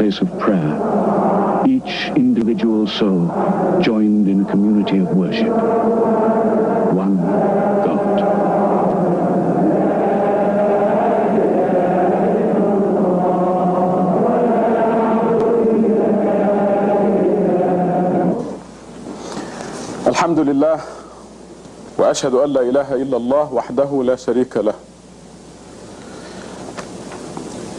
place of prayer, each individual soul joined in a community of worship. One God. الحمد لله وأشهد أن لا إله إلا الله وحده لا شريك له.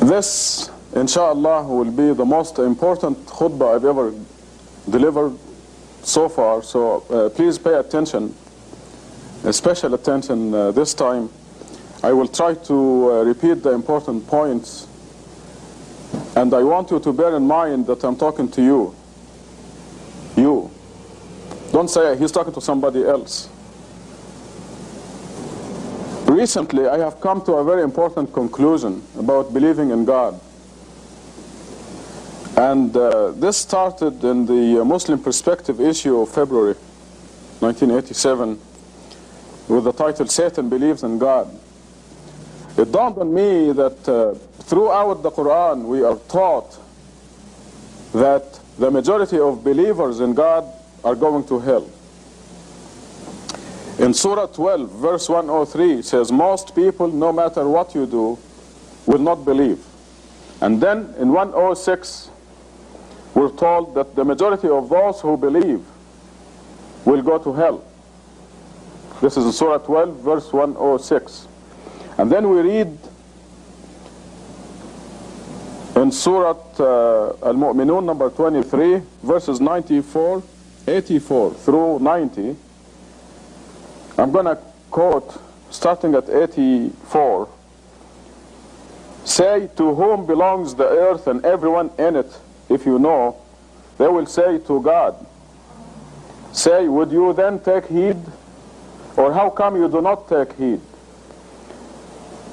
This, inshallah, will be the most important khutbah I've ever delivered so far, so please pay attention, special attention this time. I will try to repeat the important points, and I want you to bear in mind that I'm talking to you. You. Don't say he's talking to somebody else. Recently, I have come to a very important conclusion about believing in God. And this started in the Muslim Perspective issue of February 1987 with the title, Satan Believes in God. It dawned on me that throughout the Quran we are taught that the majority of believers in God are going to hell. In Surah 12, verse 103 says, most people, no matter what you do, will not believe. And then in 106, we're told that the majority of those who believe will go to hell. This is in Surah 12, verse 106. And then we read in Surah Al-Mu'minun number 23, verses 84 through 90. I'm going to quote starting at 84. Say, to whom belongs the earth and everyone in it, if you know? They will say, to God. Say, would you then take heed? Or how come you do not take heed?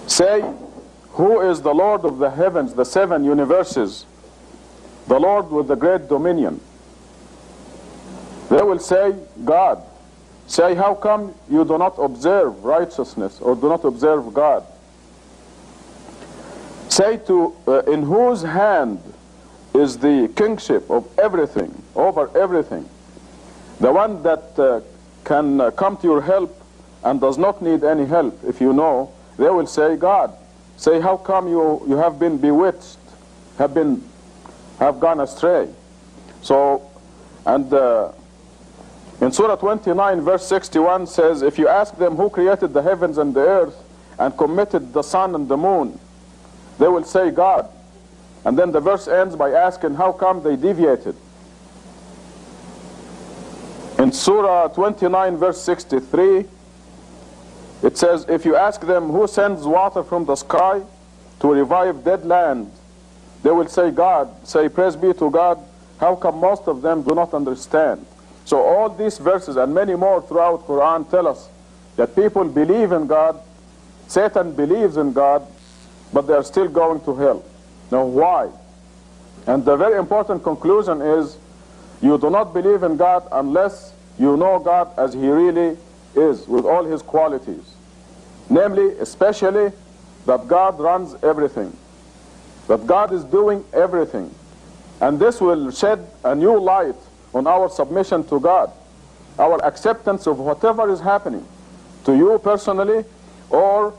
Say, who is the Lord of the heavens, the seven universes, the Lord with the great dominion? They will say, God. Say, how come you do not observe righteousness or do not observe God? Say, in whose hand is the kingship of everything, over everything? The one that can come to your help and does not need any help, if you know. They will say, God. Say, how come you have been bewitched, have gone astray? So, and in Surah 29, verse 61 says, if you ask them who created the heavens and the earth and committed the sun and the moon, they will say, God. And then the verse ends by asking, how come they deviated? In Surah 29, verse 63, it says, if you ask them who sends water from the sky to revive dead land, they will say, God. Say, praise be to God. How come most of them do not understand? So all these verses and many more throughout Quran tell us that people believe in God, Satan believes in God, but they are still going to hell. Now why? And the very important conclusion is, you do not believe in God unless you know God as He really is, with all His qualities. Namely, especially, that God runs everything, that God is doing everything. And this will shed a new light on our submission to God, our acceptance of whatever is happening to you personally or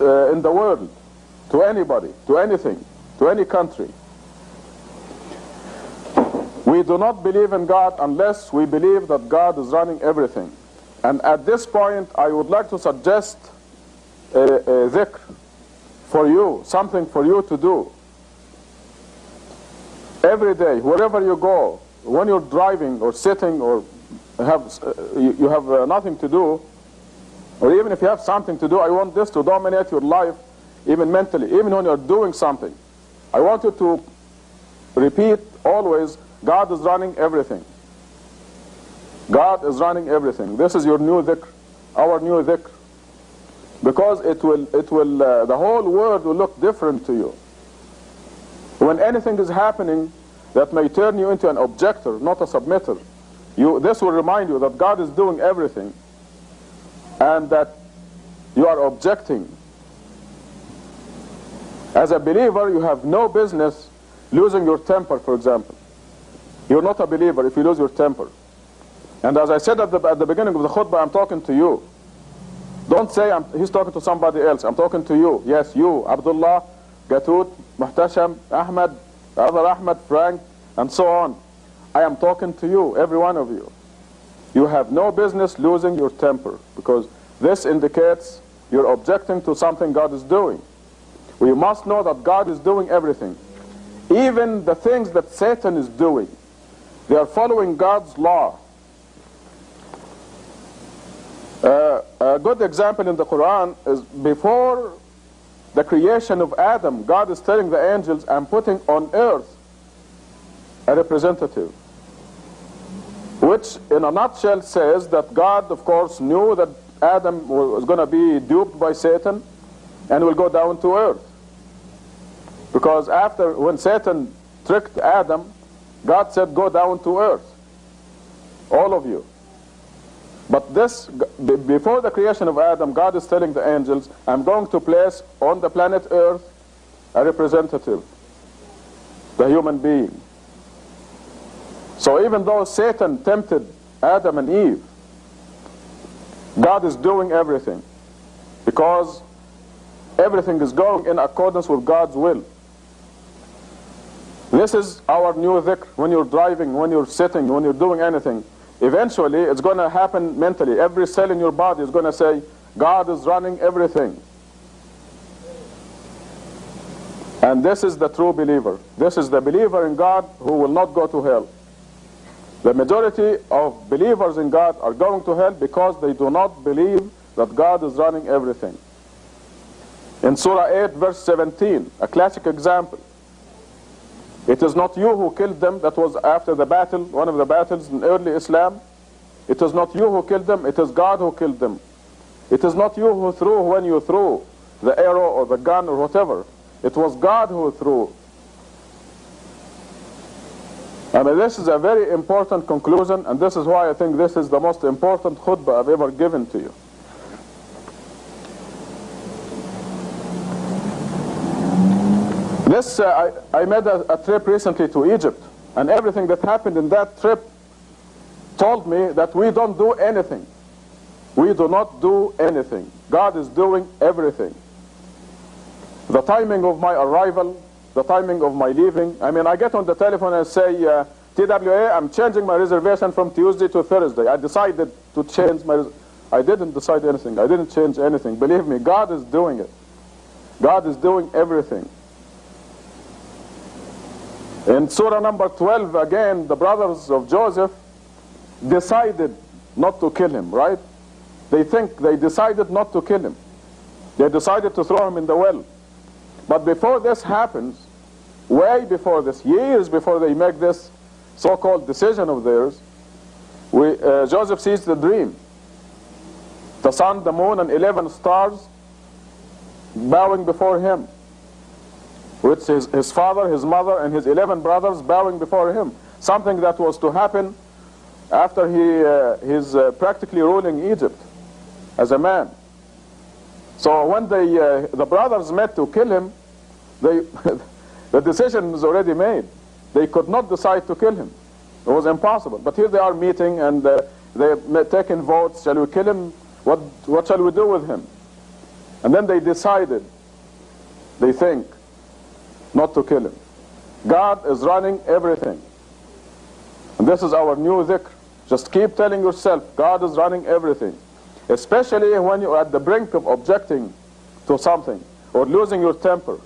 in the world, to anybody, to anything, to any country. We do not believe in God unless we believe that God is running everything. And at this point, I would like to suggest a dhikr for you, something for you to do. Every day, wherever you go, when you're driving or sitting or you have nothing to do, or even if you have something to do, I want this to dominate your life, even mentally, even when you're doing something. I want you to repeat always, God is running everything. God is running everything. This is your new dhikr, our new dhikr. Because the whole world will look different to you. When anything is happening that may turn you into an objector, not a submitter, this will remind you that God is doing everything and that you are objecting. As a believer, you have no business losing your temper, for example. You're not a believer if you lose your temper. And as I said at the beginning of the khutbah, I'm talking to you. Don't say he's talking to somebody else. I'm talking to you. Yes, you, Abdullah, Gatut, Muhtasham, Ahmed, the other Ahmed, Frank, and so on. I am talking to you, every one of you. You have no business losing your temper, because this indicates you're objecting to something God is doing. We must know that God is doing everything. Even the things that Satan is doing, they are following God's law. A good example in the Quran is before the creation of Adam, God is telling the angels, I'm putting on earth a representative. Which in a nutshell says that God, of course, knew that Adam was going to be duped by Satan and will go down to earth. Because when Satan tricked Adam, God said, go down to earth, all of you. But this, before the creation of Adam, God is telling the angels, I'm going to place on the planet earth a representative, the human being. So even though Satan tempted Adam and Eve, God is doing everything, because everything is going in accordance with God's will. This is our new dhikr. When you're driving, when you're sitting, when you're doing anything, eventually it's going to happen mentally. Every cell in your body is going to say, God is running everything. And this is the true believer. This is the believer in God who will not go to hell. The majority of believers in God are going to hell because they do not believe that God is running everything. In Surah 8, verse 17, a classic example. It is not you who killed them. That was after the battle, one of the battles in early Islam. It is not you who killed them, it is God who killed them. It is not you who threw when you threw the arrow or the gun or whatever. It was God who threw. I mean, this is a very important conclusion, and this is why I think this is the most important khutbah I've ever given to you. This, I made a trip recently to Egypt, and everything that happened in that trip told me that we don't do anything. We do not do anything. God is doing everything. The timing of my arrival, the timing of my leaving. I mean, I get on the telephone and say, TWA, I'm changing my reservation from Tuesday to Thursday. I decided to change my I didn't decide anything. I didn't change anything. Believe me, God is doing it. God is doing everything. In Surah number 12, again, the brothers of Joseph decided not to kill him, right? They decided not to kill him. They decided to throw him in the well. But before this happens, way before this, years before they make this so-called decision of theirs, Joseph sees the dream. The sun, the moon, and 11 stars bowing before him. With his father, his mother, and his 11 brothers bowing before him. Something that was to happen after he's practically ruling Egypt as a man. So when the brothers met to kill him, the decision was already made. They could not decide to kill him. It was impossible. But here they are meeting, and they're taking votes. Shall we kill him? What shall we do with him? And then they decided, they think, not to kill him. God is running everything. And this is our new dhikr. Just keep telling yourself, God is running everything. Especially when you're at the brink of objecting to something or losing your temper.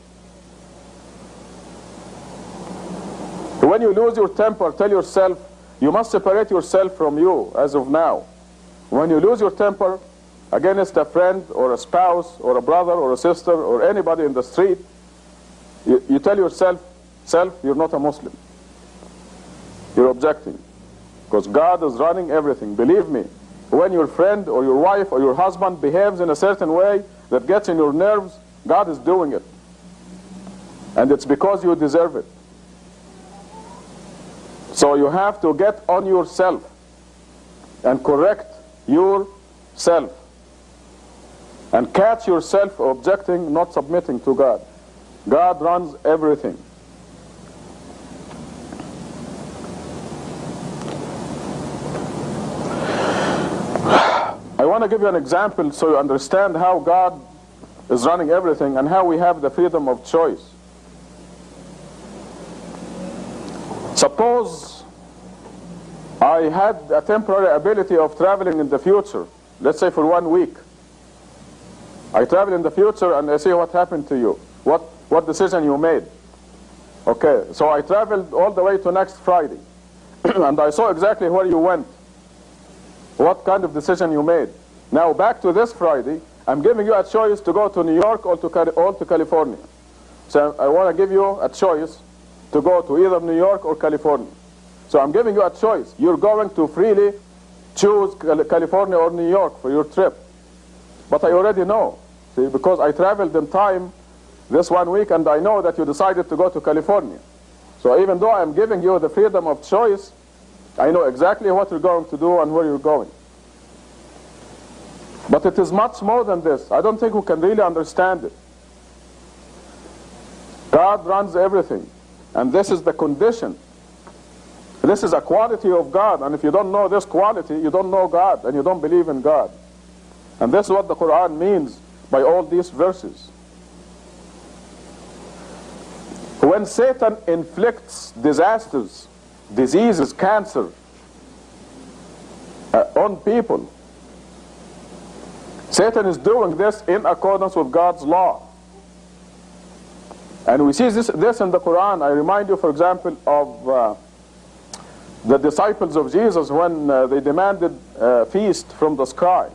When you lose your temper, tell yourself, you must separate yourself from you as of now. When you lose your temper against a friend or a spouse or a brother or a sister or anybody in the street, you tell yourself, you're not a Muslim. You're objecting. Because God is running everything. Believe me, when your friend or your wife or your husband behaves in a certain way that gets in your nerves, God is doing it. And it's because you deserve it. So you have to get on yourself and correct yourself. And catch yourself objecting, not submitting to God. God runs everything. want to give you an example so you understand how God is running everything and how we have the freedom of choice. Suppose I had a temporary ability of traveling in the future, let's say for 1 week. I travel in the future and I see what happened to you, what decision you made. Okay, so I traveled all the way to next Friday and I saw exactly where you went, what kind of decision you made. Now back to this Friday, I'm giving you a choice to go to New York or to California. So I want to give you a choice to go to either New York or California. So I'm giving you a choice. You're going to freely choose California or New York for your trip. But I already know, see, because I traveled in time this 1 week and I know that you decided to go to California. So even though I'm giving you the freedom of choice, I know exactly what you're going to do and where you're going. But it is much more than this. I don't think we can really understand it. God runs everything. And this is the condition. This is a quality of God. And if you don't know this quality, you don't know God and you don't believe in God. And this is what the Quran means by all these verses. When Satan inflicts disasters, diseases, cancer on people, Satan is doing this in accordance with God's law. And we see this in the Quran. I remind you, for example, of the disciples of Jesus when they demanded a feast from the sky.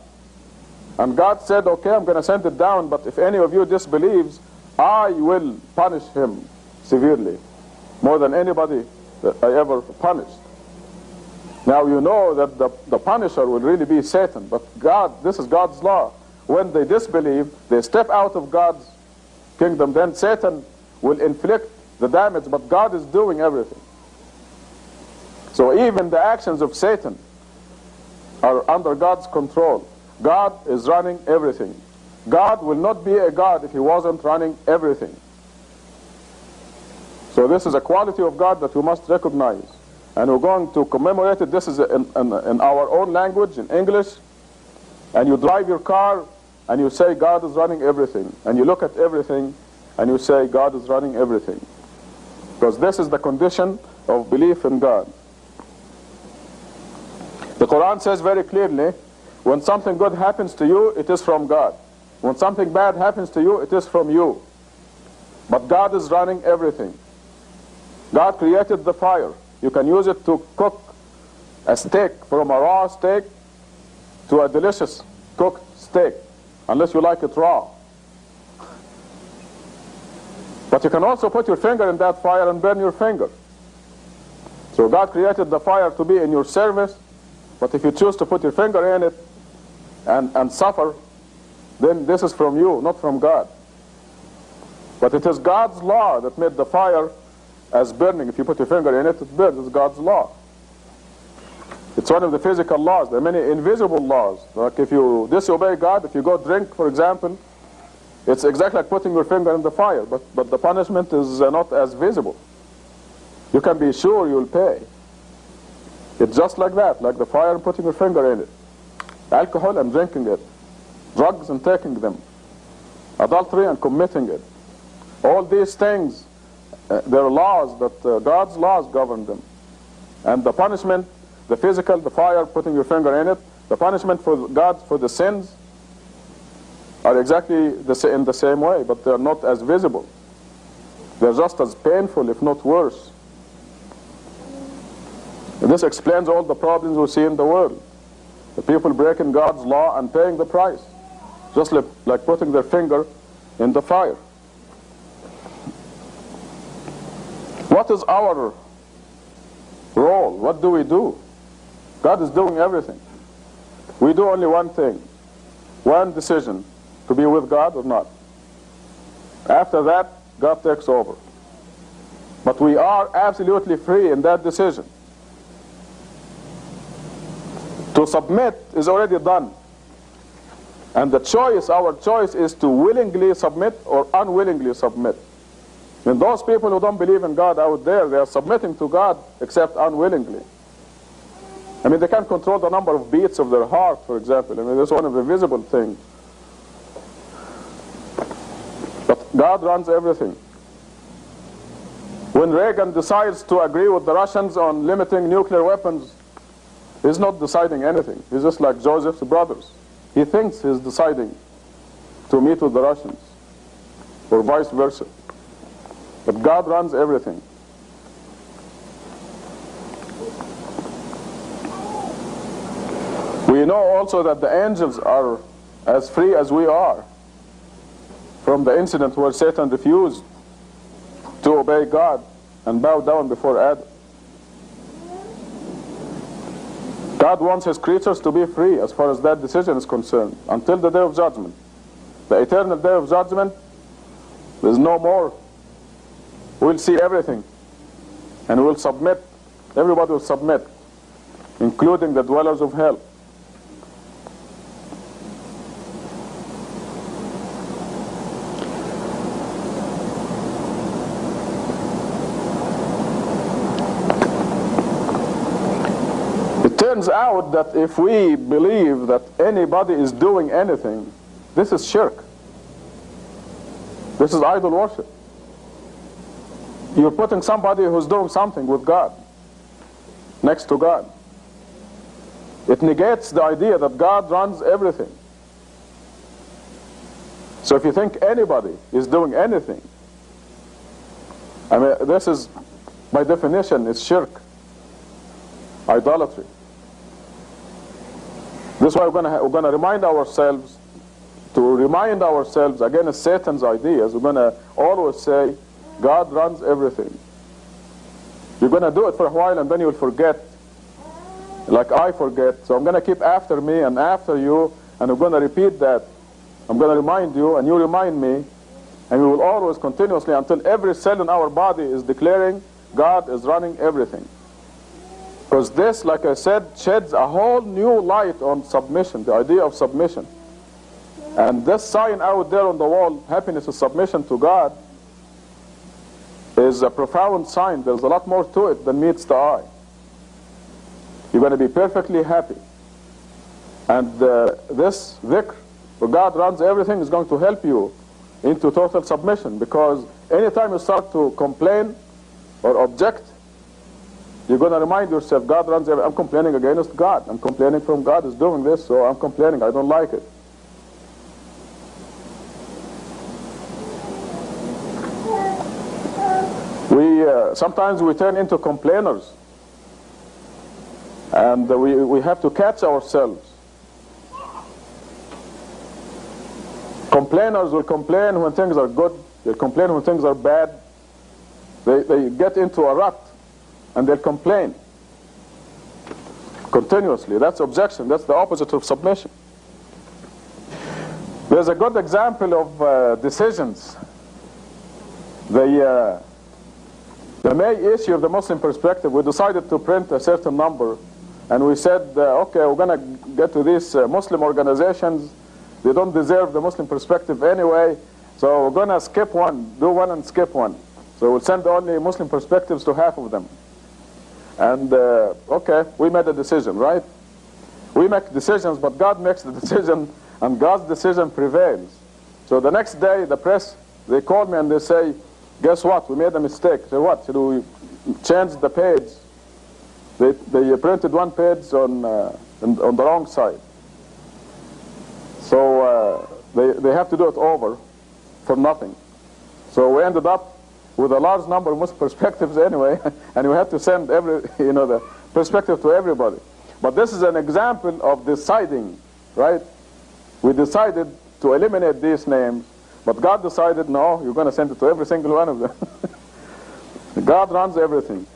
And God said, okay, I'm going to send it down, but if any of you disbelieves, I will punish him severely, more than anybody that I ever punished. Now you know that the punisher will really be Satan, but God, this is God's law. When they disbelieve, they step out of God's kingdom, then Satan will inflict the damage, but God is doing everything. So even the actions of Satan are under God's control. God is running everything. God will not be a God if he wasn't running everything. So this is a quality of God that we must recognize. And we're going to commemorate it. This is in our own language, in English. And you drive your car and you say God is running everything. And you look at everything and you say God is running everything. Because this is the condition of belief in God. The Quran says very clearly, when something good happens to you, it is from God. When something bad happens to you, it is from you. But God is running everything. God created the fire. You can use it to cook a steak, from a raw steak to a delicious cooked steak, unless you like it raw. But you can also put your finger in that fire and burn your finger. So God created the fire to be in your service, but if you choose to put your finger in it and suffer, then this is from you, not from God. But it is God's law that made the fire as burning. If you put your finger in it, it burns. It's God's law. It's one of the physical laws. There are many invisible laws. Like if you disobey God, if you go drink, for example, it's exactly like putting your finger in the fire, but the punishment is not as visible. You can be sure you'll pay. It's just like that, like the fire and putting your finger in it. Alcohol and drinking it. Drugs and taking them. Adultery and committing it. All these things, there are laws that God's laws govern them. And the punishment, the physical, the fire, putting your finger in it, the punishment for God for the sins are exactly in the same way, but they're not as visible. They're just as painful, if not worse. And this explains all the problems we see in the world. The people breaking God's law and paying the price, just like putting their finger in the fire. What is our role? What do we do? God is doing everything. We do only one thing, one decision, to be with God or not. After that, God takes over. But we are absolutely free in that decision. To submit is already done. And the choice, our choice, is to willingly submit or unwillingly submit. And those people who don't believe in God out there, they are submitting to God except unwillingly. I mean, they can't control the number of beats of their heart, for example. I mean, that's one of the visible things. But God runs everything. When Reagan decides to agree with the Russians on limiting nuclear weapons, he's not deciding anything. He's just like Joseph's brothers. He thinks he's deciding to meet with the Russians, or vice versa. But God runs everything. We know also that the angels are as free as we are, from the incident where Satan refused to obey God and bow down before Adam. God wants his creatures to be free as far as that decision is concerned, until the day of judgment. The eternal day of judgment, there's no more. We'll see everything, and we'll submit. Everybody will submit, including the dwellers of hell. It turns out that if we believe that anybody is doing anything, this is shirk. This is idol worship. You're putting somebody who's doing something with God next to God. It negates the idea that God runs everything. So if you think anybody is doing anything, I mean, this is, by definition, is shirk, idolatry. This is why we're going to remind ourselves, against Satan's ideas. We're going to always say, God runs everything. You're going to do it for a while and then you'll forget, like I forget. So I'm going to keep after me and after you, and I'm going to repeat that. I'm going to remind you and you remind me, and we will always continuously, until every cell in our body is declaring God is running everything. Because this, like I said, sheds a whole new light on submission, the idea of submission. And this sign out there on the wall, happiness is submission to God, is a profound sign. There's a lot more to it than meets the eye. You're going to be perfectly happy. And this dhikr, where God runs everything, is going to help you into total submission. Because anytime you start to complain or object, you're going to remind yourself, God runs everything. I'm complaining against God. I'm complaining from God is doing this, so I'm complaining. I don't like it. Sometimes we turn into complainers, and we have to catch ourselves. Complainers will complain when things are good. They'll complain when things are bad. They get into a rut, and they'll complain continuously. That's objection. That's the opposite of submission. There's a good example of decisions. The May issue of the Muslim Perspective, we decided to print a certain number, and we said, okay, we're going to get to these Muslim organizations. They don't deserve the Muslim Perspective anyway, so we're going to skip one, do one and skip one. So we'll send only Muslim Perspectives to half of them. And okay, we made a decision, right? We make decisions, but God makes the decision, and God's decision prevails. So the next day, the press, they call me and they say, guess what? We made a mistake. I say, what? Should we change the page? They printed one page on the wrong side. So they have to do it over for nothing. So we ended up with a large number of Muslim perspectives anyway, and we had to send the perspective to everybody. But this is an example of deciding, right? We decided to eliminate these names, but God decided, no, you're going to send it to every single one of them. God runs everything.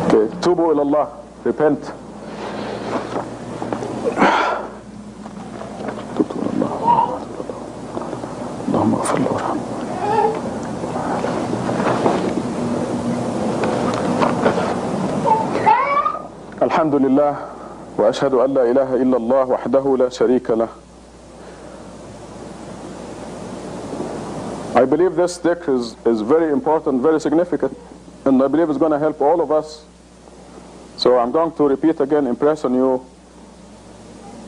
Okay, tubu ilallah, repent. Alhamdulillah, وأشهد أن لا إله إلا الله وحده لا شريك له. I believe this dhikr is very important, very significant, and I believe it's going to help all of us. So I'm going to repeat again, impress on you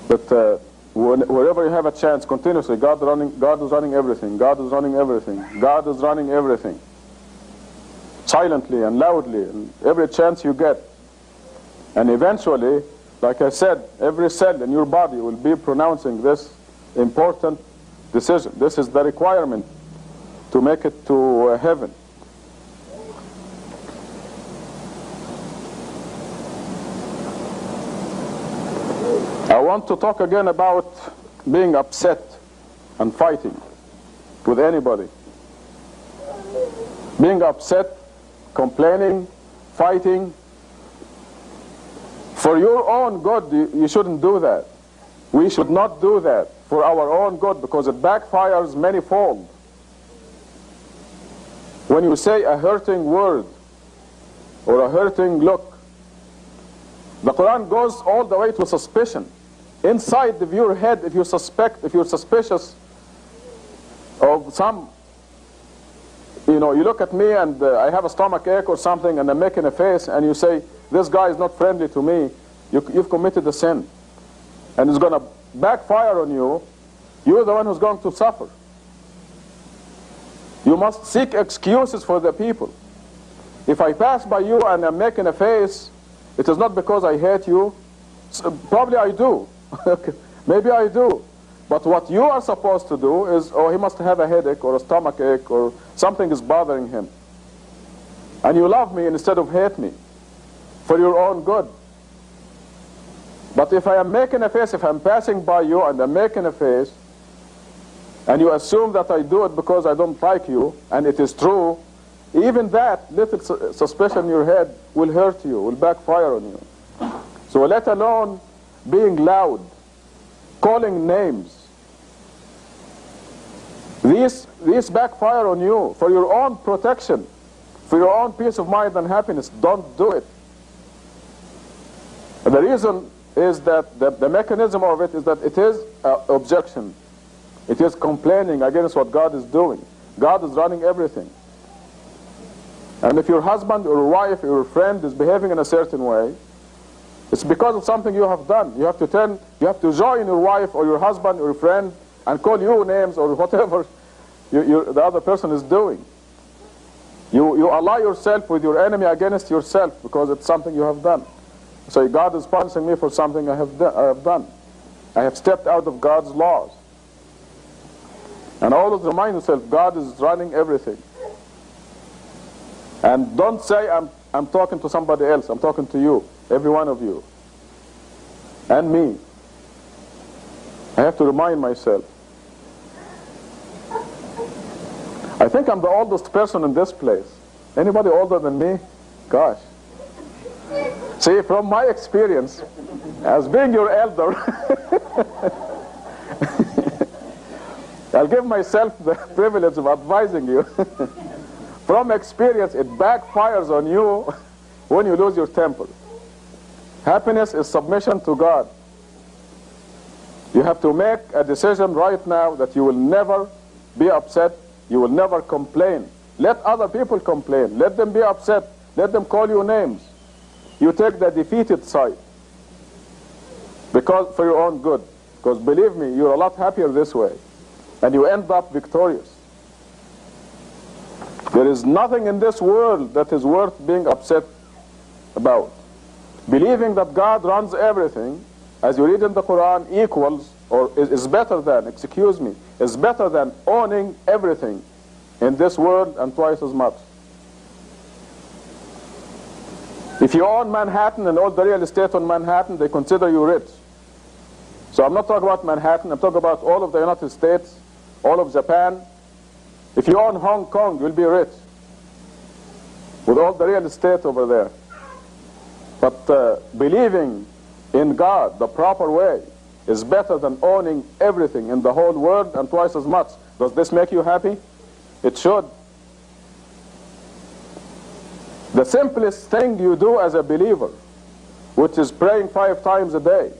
that wherever you have a chance, continuously, God is running everything, God is running everything, God is running everything. Silently and loudly, and every chance you get. And eventually, like I said, every cell in your body will be pronouncing this important decision. This is the requirement to make it to heaven. I want to talk again about being upset and fighting with anybody. Being upset, complaining, fighting. For your own good, you shouldn't do that. We should not do that for our own good, because it backfires manifold. When you say a hurting word or a hurting look, the Quran goes all the way to suspicion. Inside of your head, if you're suspicious of some, you look at me and I have a stomach ache or something and I'm making a face and you say, this guy is not friendly to me, you've committed a sin. And it's going to backfire on you. You're the one who's going to suffer. You must seek excuses for the people. If I pass by you and I'm making a face, it is not because I hate you. Probably I do. Maybe I do. But what you are supposed to do is, oh, he must have a headache or a stomach ache or something is bothering him. And you love me instead of hate me for your own good. But if I am making a face, if I'm passing by you and I'm making a face, and you assume that I do it because I don't like you, and it is true, even that little suspicion in your head will hurt you, will backfire on you. So let alone being loud, calling names. These backfire on you for your own protection, for your own peace of mind and happiness. Don't do it. And the reason is that the mechanism of it is that it is objection. It is complaining against what God is doing. God is running everything. And if your husband or wife or your friend is behaving in a certain way, it's because of something you have done. You have to join your wife or your husband or your friend and call you names or whatever the other person is doing. You ally yourself with your enemy against yourself because it's something you have done. So God is punishing me for something I have done. I have stepped out of God's laws. And always remind yourself, God is running everything. And don't say, I'm talking to somebody else. I'm talking to you, every one of you. And me. I have to remind myself. I think I'm the oldest person in this place. Anybody older than me? Gosh. See, from my experience, as being your elder, I'll give myself the privilege of advising you. From experience, it backfires on you when you lose your temper. Happiness is submission to God. You have to make a decision right now that you will never be upset, you will never complain. Let other people complain, let them be upset, let them call you names. You take the defeated side because for your own good. Because believe me, you're a lot happier this way. And you end up victorious. There is nothing in this world that is worth being upset about. Believing that God runs everything, as you read in the Quran, equals, or is better than, is better than owning everything in this world and twice as much. If you own Manhattan and all the real estate on Manhattan, they consider you rich. So I'm not talking about Manhattan, I'm talking about all of the United States, all of Japan. If you own Hong Kong, you'll be rich with all the real estate over there. But believing in God the proper way is better than owning everything in the whole world and twice as much. Does this make you happy? It should. The simplest thing you do as a believer, which is praying 5 times a day,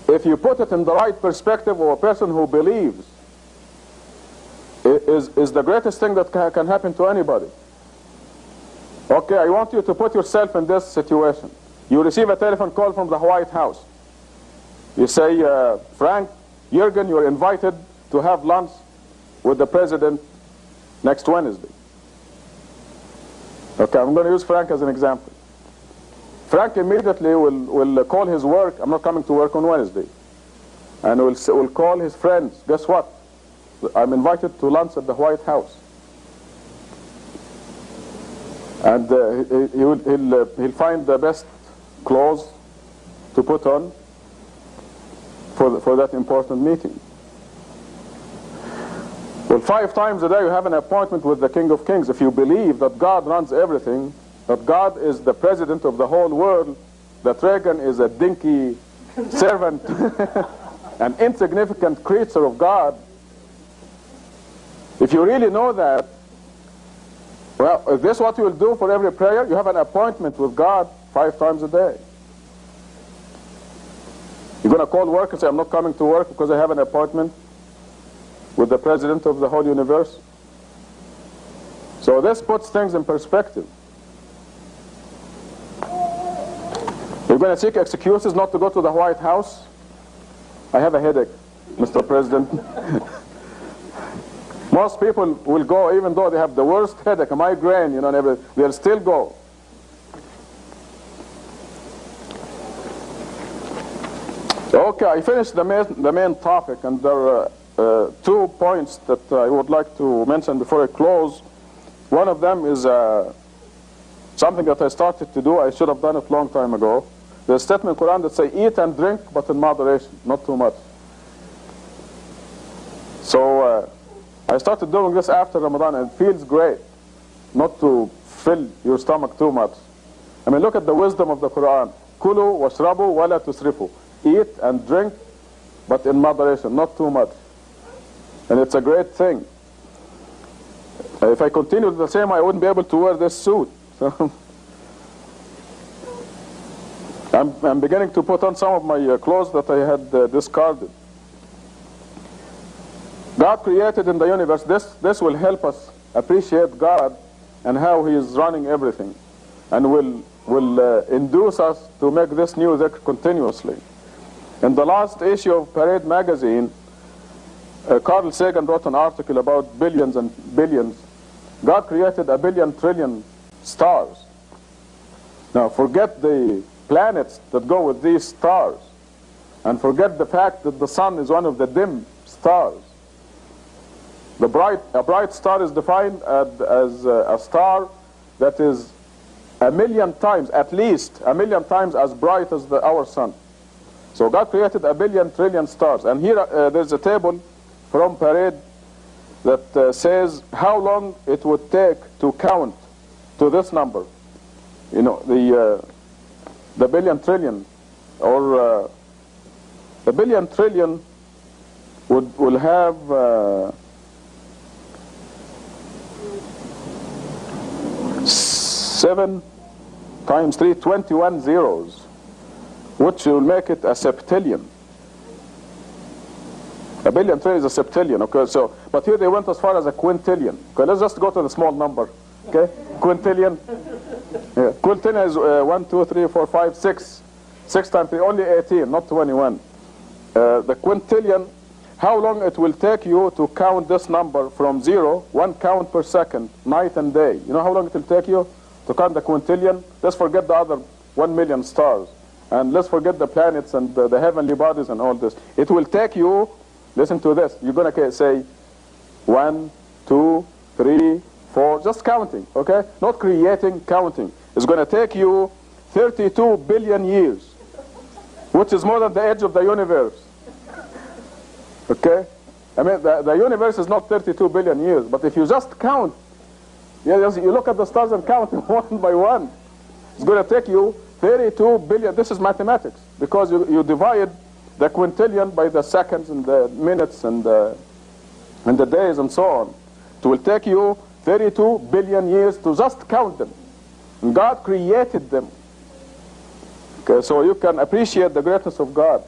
if you put it in the right perspective of a person who believes, is the greatest thing that can happen to anybody. Okay, I want you to put yourself in this situation. You receive a telephone call from the White House. You say, Frank, Jürgen, you're invited to have lunch with the president next Wednesday. Okay, I'm going to use Frank as an example. Frank immediately will call his work. I'm not coming to work on Wednesday. And will call his friends. Guess what? I'm invited to lunch at the White House. And he'll find the best clothes to put on for that important meeting. Well, 5 times a day you have an appointment with the King of Kings. If you believe that God runs everything, that God is the president of the whole world, that Reagan is a dinky servant, an insignificant creature of God, if you really know that, well, is this what you will do for every prayer? You have an appointment with God 5 times a day. You're going to call work and say, I'm not coming to work because I have an appointment with the president of the whole universe. So this puts things in perspective. You're going to seek excuses not to go to the White House. I have a headache, Mr. President. Most people will go even though they have the worst headache, a migraine, and everything. They'll still go. Okay, I finished the main topic, and there are 2 points that I would like to mention before I close. One of them is something that I started to do. I should have done it a long time ago. There's a statement in the Quran that says, eat and drink, but in moderation, not too much. So I started doing this after Ramadan, and it feels great not to fill your stomach too much. I mean, look at the wisdom of the Quran. Kulu washrabu wala tusrifu. Eat and drink, but in moderation, not too much. And it's a great thing. If I continued the same, I wouldn't be able to wear this suit. So I'm beginning to put on some of my clothes that I had discarded. God created in the universe. This will help us appreciate God and how He is running everything, and will induce us to make this new dhikr continuously. In the last issue of Parade magazine, Carl Sagan wrote an article about billions and billions. God created 1 billion trillion stars. Now forget the planets that go with these stars, and forget the fact that the sun is one of the dim stars. A bright star is defined as a star that is 1,000,000 times, at least 1,000,000 times as bright as our sun. So God created 1 billion trillion stars. And here there's a table from Parade that says how long it would take to count to this number. The billion trillion, or the billion trillion will have 7 times 3, 21 zeros, which will make it a septillion. 1 billion trillion is a septillion. Okay, so but here they went as far as a quintillion. Okay, let's just go to the small number. Okay, quintillion. Yeah. Quintillion is 1, 2, 3, 4, 5, 6. 6 times 3, only 18, not 21. The quintillion, how long it will take you to count this number from 0, 1 count per second, night and day. You know how long it will take you to count the quintillion? Let's forget the other 1 million stars. And let's forget the planets and the heavenly bodies and all this. It will take you, listen to this, you're going to say 1, 2, 3, 4, just counting, okay? Not creating, counting. It's going to take you 32 billion years, which is more than the age of the universe. Okay? I mean, the universe is not 32 billion years, but if you just count, you look at the stars and count them one by one, it's going to take you 32 billion. This is mathematics, because you divide the quintillion by the seconds and the minutes and the days and so on. It will take you 32 billion years to just count them. And God created them. Okay, so you can appreciate the greatness of God.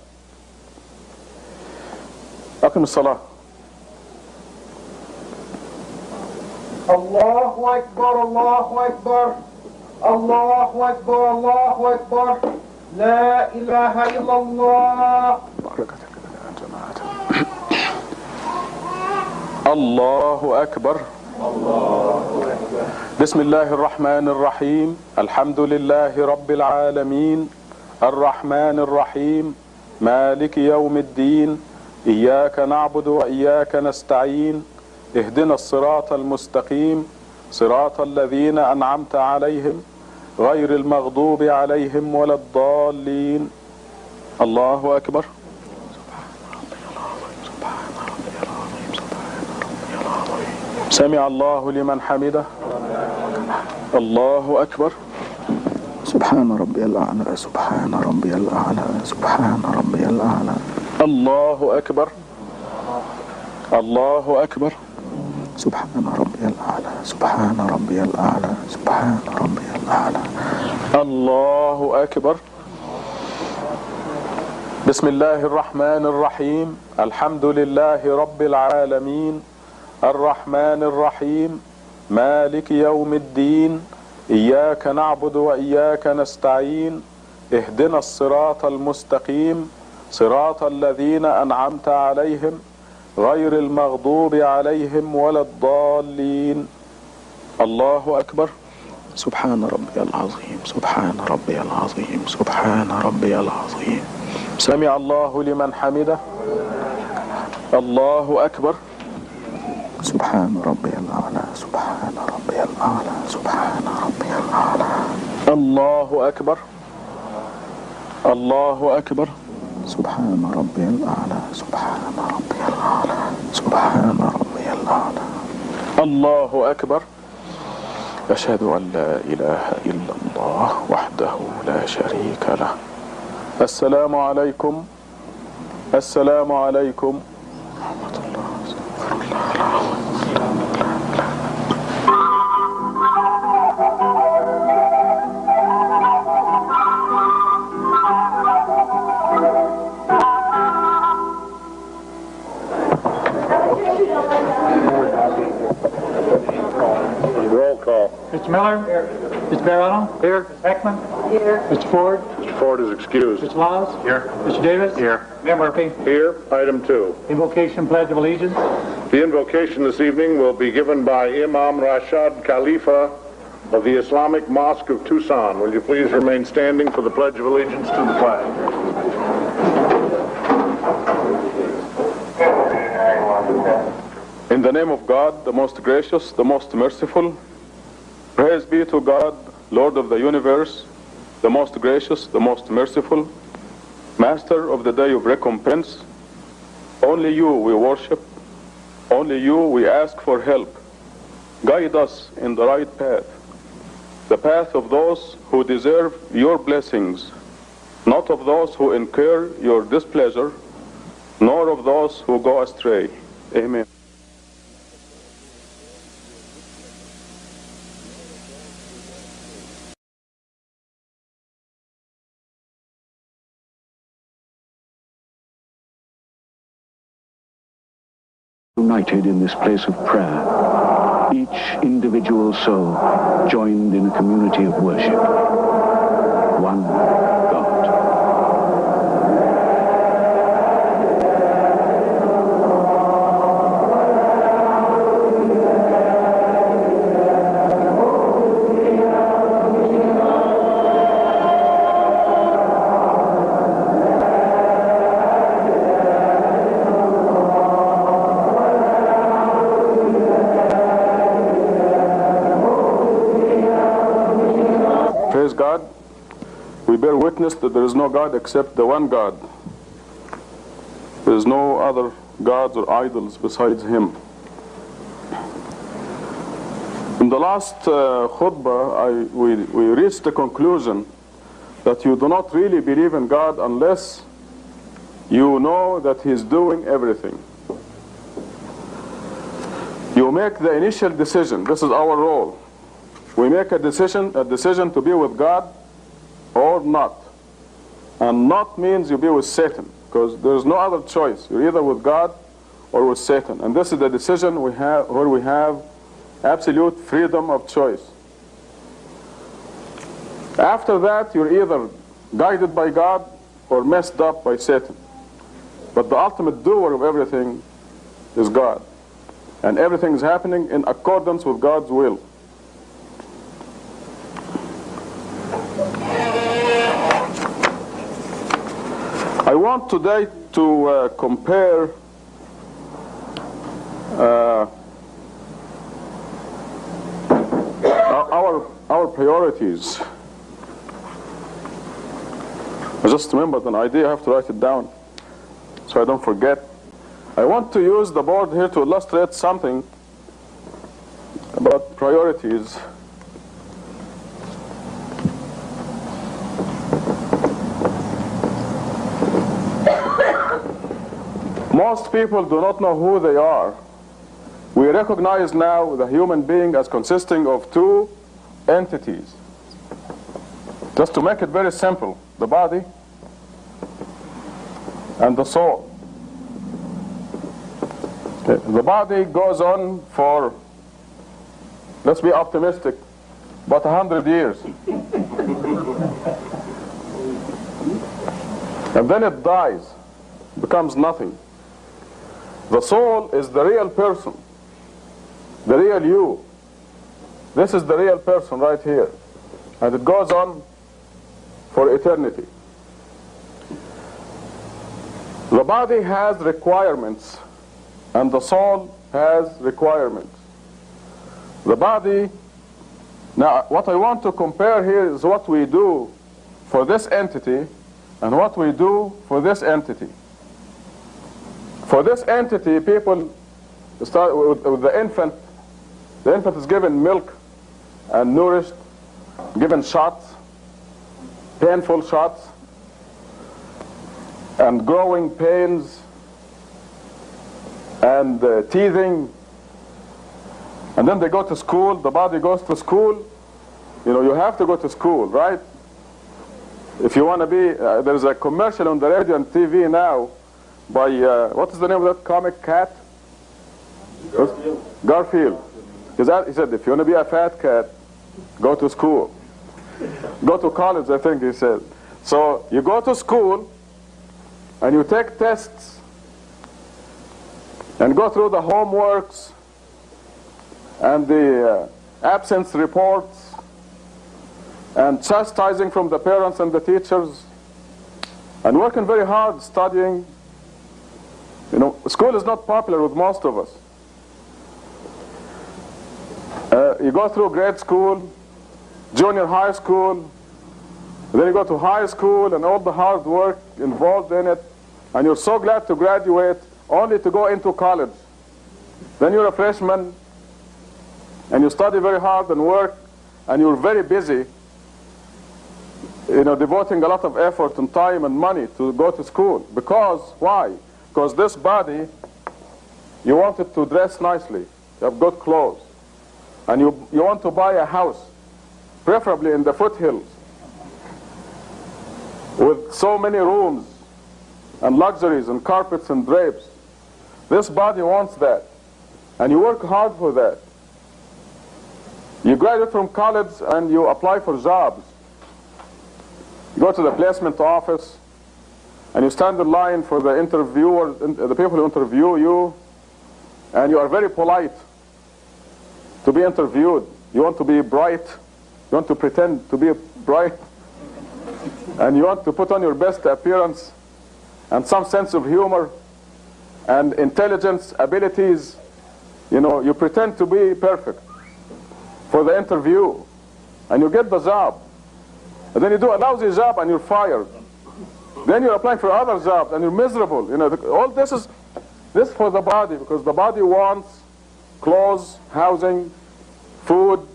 أقم الصلاة. الله أكبر الله أكبر الله أكبر الله أكبر لا إله إلا الله. الله أكبر. بسم الله الرحمن الرحيم. الحمد لله رب العالمين الرحمن الرحيم مالك يوم الدين إياك نعبد وإياك نستعين اهدنا الصراط المستقيم صراط الذين أنعمت عليهم غير المغضوب عليهم ولا الضالين. الله أكبر. سمع الله لمن حمده. الله أكبر. سبحان ربي الأعلى سبحان ربي الأعلى سبحان ربي الأعلى. الله أكبر. الله أكبر. سبحان ربي الأعلى سبحان ربي الأعلى سبحان ربي الأعلى. الله أكبر. بسم الله الرحمن الرحيم. الحمد لله رب العالمين الرحمن الرحيم مالك يوم الدين إياك نعبد وإياك نستعين اهدنا الصراط المستقيم صراط الذين أنعمت عليهم غير المغضوب عليهم ولا الضالين. الله أكبر. سبحان ربي العظيم سبحان ربي العظيم سبحان ربي العظيم. سمع الله لمن حمده. الله أكبر. سبحان ربي الأعلى سبحان ربي الأعلى سبحان ربي الأعلى. الله أكبر. الله أكبر. سبحان ربي الأعلى سبحان ربي الأعلى سبحان ربي الأعلى. الله أكبر. أشهد أن لا إله إلا الله وحده لا شريك له. السلام عليكم. السلام عليكم ورحمة الله. Roll call. Mr. Miller? Here. Mr. Barrano? Here. Ms. Heckman? Here. Mr. Ford? Mr. Ford is excused. Mr. Laws? Here. Mr. Davis? Here. Mayor Murphy? Here. Item 2. Invocation, Pledge of Allegiance. The invocation this evening will be given by Imam Reşad, Halife of the Islamic Mosque of Tucson. Will you please remain standing for the Pledge of Allegiance to the flag? In the name of God, the most gracious, the most merciful, praise be to God, Lord of the universe, the most gracious, the most merciful, Master of the day of recompense. Only you we worship, only you we ask for help. Guide us in the right path, the path of those who deserve your blessings, not of those who incur your displeasure, nor of those who go astray. Amen. United in this place of prayer, each individual soul joined in a community of worship. One God. Praise God. We bear witness that there is no God except the one God. There is no other gods or idols besides Him. In the last khutbah, we reached the conclusion that you do not really believe in God unless you know that He is doing everything. You make the initial decision. This is our role. We make a decision to be with God or not. And not means you be with Satan, because there's no other choice. You're either with God or with Satan. And this is the decision we have, where we have absolute freedom of choice. After that, you're either guided by God or messed up by Satan. But the ultimate doer of everything is God. And everything is happening in accordance with God's will. I want today to compare our priorities. I just remembered an idea. I have to write it down so I don't forget. I want to use the board here to illustrate something about priorities. Most people do not know who they are. We recognize now the human being as consisting of two entities. Just to make it very simple, the body and the soul. Okay. The body goes on for, let's be optimistic, about 100 years. And then it dies, becomes nothing. The soul is the real person, the real you. This is the real person right here. And it goes on for eternity. The body has requirements, and the soul has requirements. The body, now what I want to compare here is what we do for this entity and what we do for this entity. For this entity, people start with the infant. The infant is given milk and nourished, given shots, painful shots, and growing pains, and teething. And then they go to school, the body goes to school. You know, you have to go to school, right? If you want to be, there's a commercial on the radio and TV now by, what is the name of that comic cat? Garfield. He said, if you want to be a fat cat, go to school. Go to college, I think he said. So you go to school and you take tests and go through the homeworks and the absence reports and chastising from the parents and the teachers and working very hard studying. You know, school is not popular with most of us. You go through grade school, junior high school, then you go to high school and all the hard work involved in it, and you're so glad to graduate only to go into college. Then you're a freshman and you study very hard and work and you're very busy, you know, devoting a lot of effort and time and money to go to school. Because, why? Because this body, you want it to dress nicely, you have good clothes, and you want to buy a house, preferably in the foothills, with so many rooms and luxuries and carpets and drapes. This body wants that, and you work hard for that. You graduate from college and you apply for jobs. You go to the placement office and you stand in line for the interviewers, the people who interview you, and you are very polite to be interviewed. You want to be bright, you want to pretend to be bright, and you want to put on your best appearance and some sense of humor and intelligence, abilities. You know, you pretend to be perfect for the interview, and you get the job. And then you do a lousy job and you're fired. Then you're applying for other jobs and you're miserable. You know, all this is for the body, because the body wants clothes, housing, food.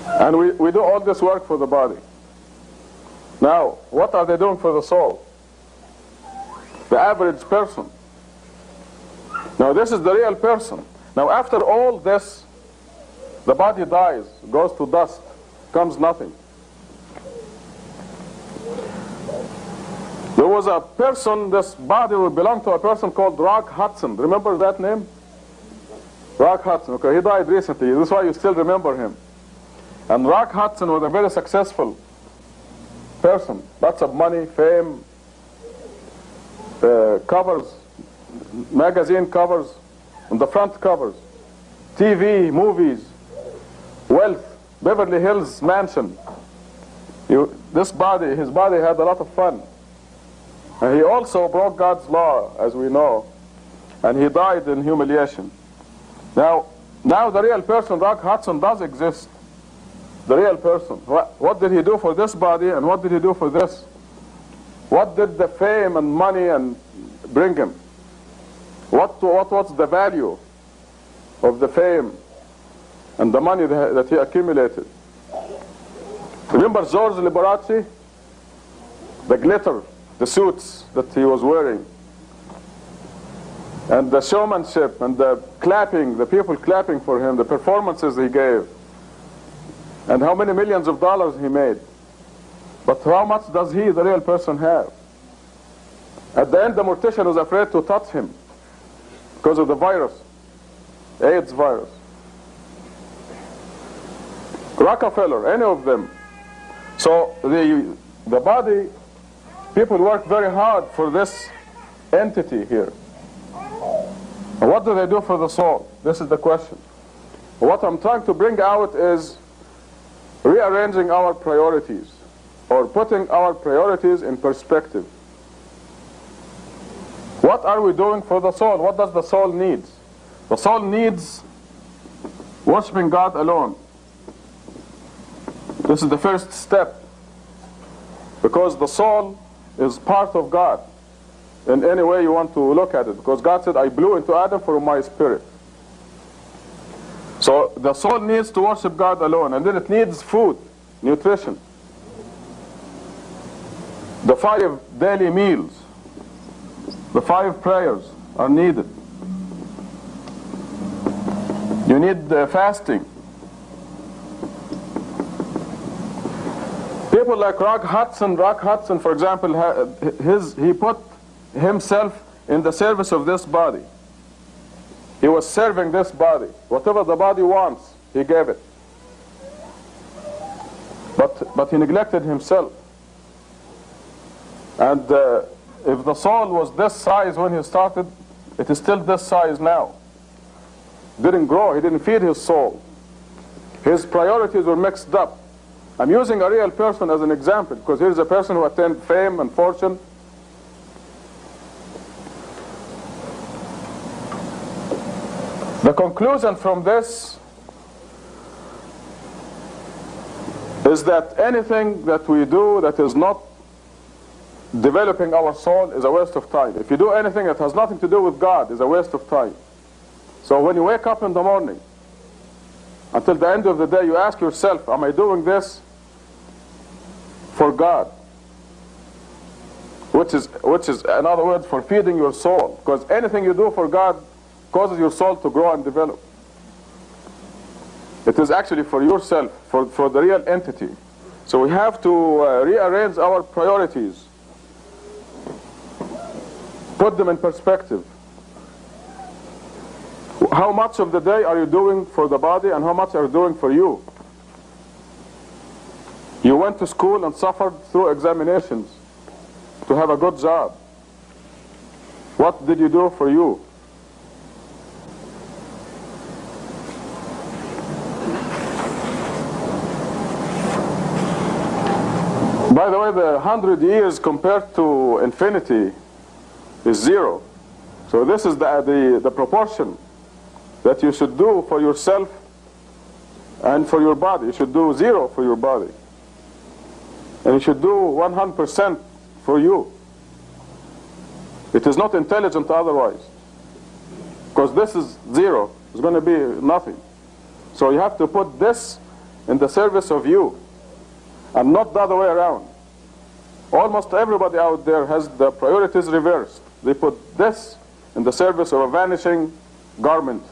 And we do all this work for the body. Now, what are they doing for the soul? The average person. Now, this is the real person. Now, after all this, the body dies, goes to dust, comes nothing. There was a person, this body would belong to a person called Rock Hudson. Remember that name? Rock Hudson. Okay, he died recently. This is why you still remember him. And Rock Hudson was a very successful person. Lots of money, fame, covers, magazine covers, on the front covers, TV, movies, wealth, Beverly Hills mansion. His body had a lot of fun. And he also broke God's law, as we know. And he died in humiliation. Now the real person, Rock Hudson, does exist. The real person. What did he do for this body, and what did he do for this? What did the fame and money and bring him? What was the value of the fame and the money that he accumulated? Remember George Liberace? The glitter, the suits that he was wearing, and the showmanship and the clapping, the people clapping for him, the performances he gave, and how many millions of dollars he made. But how much does he, the real person, have? At the end, the mortician was afraid to touch him because of the virus, AIDS virus. Rockefeller, any of them. So the body, people work very hard for this entity here. And what do they do for the soul? This is the question. What I'm trying to bring out is rearranging our priorities, or putting our priorities in perspective. What are we doing for the soul? What does the soul need? The soul needs worshiping God alone. This is the first step, because the soul is part of God in any way you want to look at it, because God said, I blew into Adam from my spirit. So the soul needs to worship God alone, and then it needs food, nutrition. The 5 daily meals, the 5 prayers are needed. You need fasting. People like Rock Hudson, for example, he put himself in the service of this body. He was serving this body. Whatever the body wants, he gave it. But he neglected himself. And if the soul was this size when he started, it is still this size now. Didn't grow, he didn't feed his soul. His priorities were mixed up. I'm using a real person as an example, because here's a person who attained fame and fortune. The conclusion from this is that anything that we do that is not developing our soul is a waste of time. If you do anything that has nothing to do with God, it's a waste of time. So when you wake up in the morning, until the end of the day, you ask yourself, am I doing this for God? Which is another word for feeding your soul. Because anything you do for God causes your soul to grow and develop. It is actually for yourself, for the real entity. So we have to rearrange our priorities, put them in perspective. How much of the day are you doing for the body, and how much are you doing for you? You went to school and suffered through examinations to have a good job. What did you do for you? By the way, the 100 years compared to infinity is 0. So this is the proportion that you should do for yourself and for your body. You should do 0 for your body. And you should do 100% for you. It is not intelligent otherwise. Because this is 0. It's going to be nothing. So you have to put this in the service of you, and not the other way around. Almost everybody out there has the priorities reversed. They put this in the service of a vanishing garment.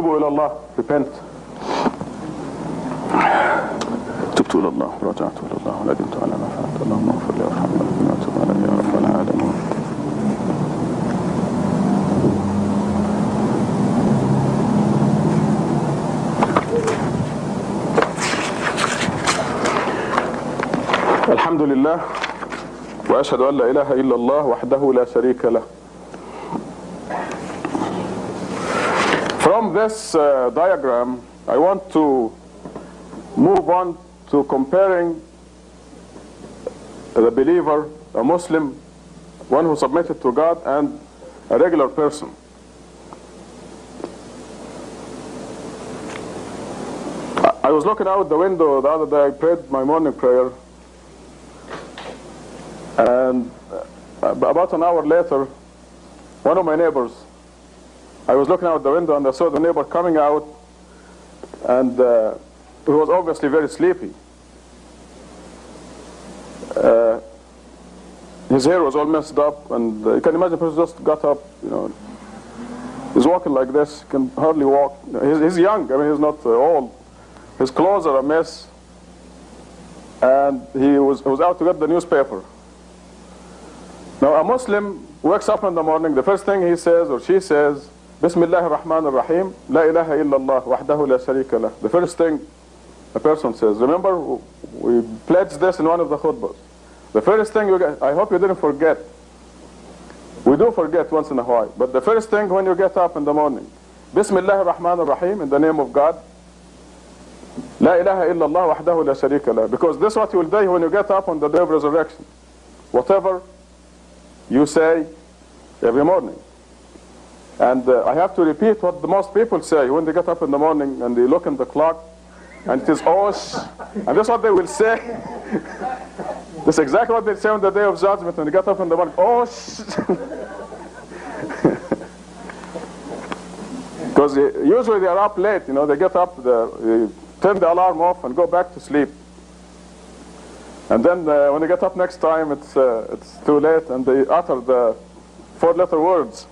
توبوا إلى الله. Repent. تبت إلى الله ورجعت إلى الله وندمت على ما فعلت. اللهم اغفر لي وارحمني وتب علي يا رب العالمين. الحمد لله وأشهد أن لا إله إلا الله وحده لا شريك له. From this diagram, I want to move on to comparing the believer, a Muslim, one who submitted to God, and a regular person. I was looking out the window the other day. I prayed my morning prayer, and about an hour later, one of my neighbors, I was looking out the window and I saw the neighbor coming out, and he was obviously very sleepy. His hair was all messed up, and you can imagine the person just got up, he's walking like this, can hardly walk. He's young, I mean, he's not old. His clothes are a mess, and he was out to get the newspaper. Now, a Muslim wakes up in the morning, the first thing he says or she says, Bismillah ar-Rahman ar-Rahim, La ilaha illallah, wahdahu la sharika lah. The first thing a person says. Remember, we pledged this in one of the khutbahs. The first thing I hope you didn't forget. We do forget once in a while, but the first thing when you get up in the morning, Bismillah ar-Rahman ar-Rahim, in the name of God, La ilaha illallah, wahdahu la sharika lah. Because this is what you will do when you get up on the day of resurrection. Whatever you say every morning. And I have to repeat what the most people say when they get up in the morning and they look in the clock and it is Osh. And that's what they will say. That's exactly what they say on the day of judgment when they get up in the morning. Osh. Because usually they are up late, they get up, they turn the alarm off and go back to sleep. And then when they get up next time, it's too late, and they utter the 4-letter words.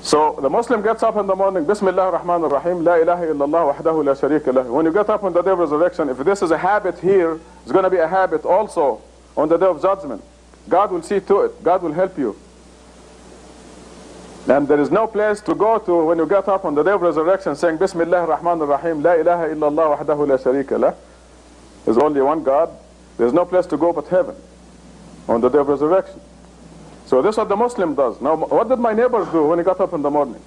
So the Muslim gets up in the morning, Bismillah ar-Rahman ar-Rahim, La ilaha illallah, wahdahu la sharika lah. When you get up on the day of resurrection, if this is a habit here, it's going to be a habit also on the day of judgment. God will see to it. God will help you. And there is no place to go to when you get up on the day of resurrection saying, Bismillah ar-Rahman ar-Rahim, La ilaha illallah, wahdahu la sharika lah. There's only one God. There's no place to go but heaven on the day of resurrection. So this is what the Muslim does. Now, what did my neighbor do when he got up in the morning?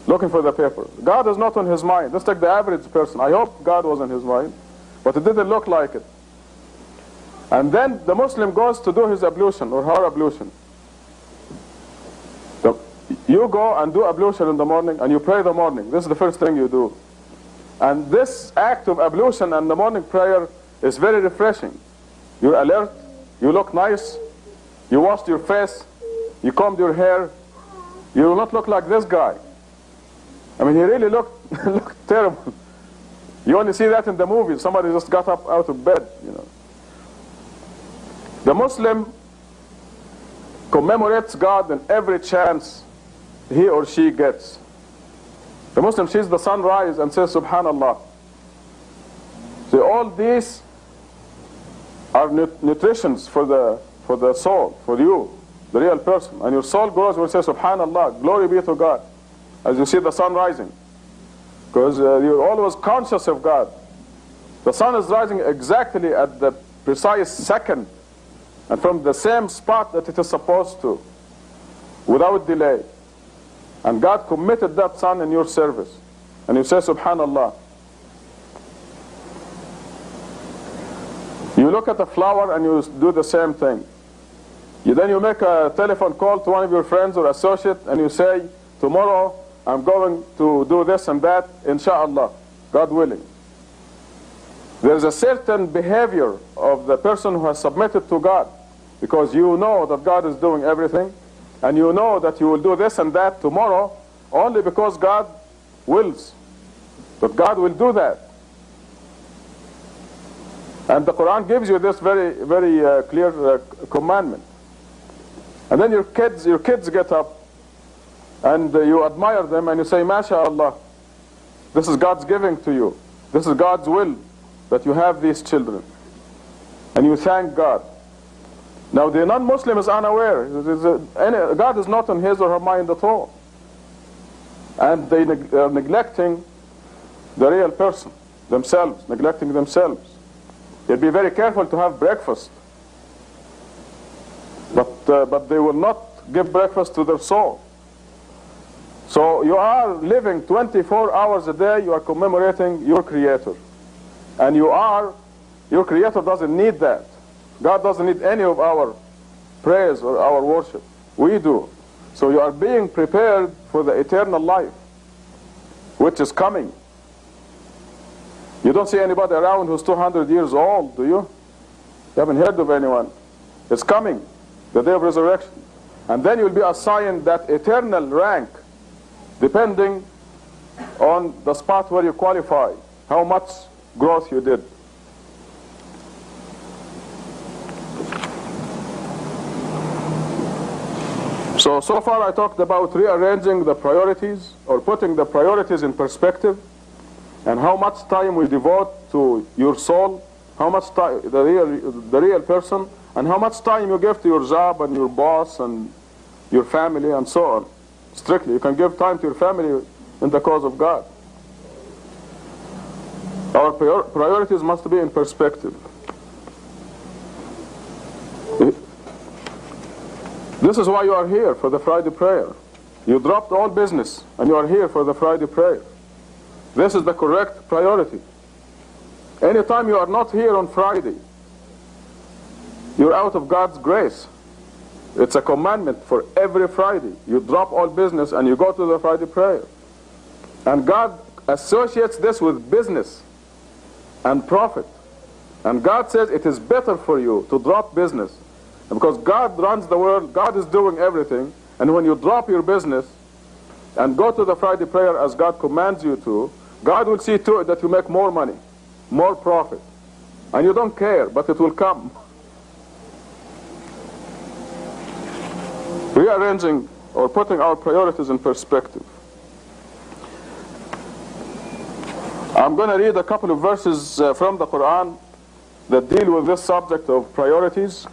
Looking for the paper. God is not on his mind. Let's take the average person. I hope God was on his mind, but it didn't look like it. And then the Muslim goes to do his ablution or her ablution. So you go and do ablution in the morning and you pray the morning. This is the first thing you do. And this act of ablution and the morning prayer is very refreshing. You're alert, you look nice, you washed your face, you combed your hair. You will not look like this guy. I mean, he really looked terrible. You only see that in the movies. Somebody just got up out of bed, The Muslim commemorates God in every chance he or she gets. The Muslim sees the sun rise and says, Subhanallah. So all these are nutritions for the soul, for you, the real person. And your soul grows when you say, Subhanallah, glory be to God, as you see the sun rising. Because you're always conscious of God. The sun is rising exactly at the precise second, and from the same spot that it is supposed to, without delay. And God committed that sun in your service. And you say, Subhanallah. You look at a flower and you do the same thing. Then you make a telephone call to one of your friends or associate and you say, tomorrow I'm going to do this and that, inshallah, God willing. There's a certain behavior of the person who has submitted to God, because you know that God is doing everything, and you know that you will do this and that tomorrow only because God wills. But God will do that. And the Quran gives you this very, very clear commandment. And then your kids get up and you admire them and you say, MashaAllah, this is God's giving to you. This is God's will that you have these children. And you thank God. Now the non-Muslim is unaware. God is not in his or her mind at all. And they are neglecting the real person, themselves, neglecting themselves. They'll be very careful to have breakfast. But they will not give breakfast to their soul. So you are living 24 hours a day, you are commemorating your Creator. And your Creator doesn't need that. God doesn't need any of our praise or our worship. We do. So you are being prepared for the eternal life, which is coming. You don't see anybody around who's 200 years old, do you? You haven't heard of anyone. It's coming, the day of resurrection. And then you'll be assigned that eternal rank, depending on the spot where you qualify, how much growth you did. So far I talked about rearranging the priorities, or putting the priorities in perspective, and how much time we devote to your soul, how much time, the real person, and how much time you give to your job and your boss and your family and so on. Strictly, you can give time to your family in the cause of God. Our priorities must be in perspective. This is why you are here, for the Friday prayer. You dropped all business and you are here for the Friday prayer. This is the correct priority. Anytime you are not here on Friday, you're out of God's grace. It's a commandment for every Friday. You drop all business and you go to the Friday prayer. And God associates this with business and profit. And God says it is better for you to drop business. Because God runs the world, God is doing everything, and when you drop your business and go to the Friday prayer as God commands you to, God will see to it that you make more money, more profit. And you don't care, but it will come. Rearranging or putting our priorities in perspective. I'm going to read a couple of verses from the Quran that deal with this subject of priorities.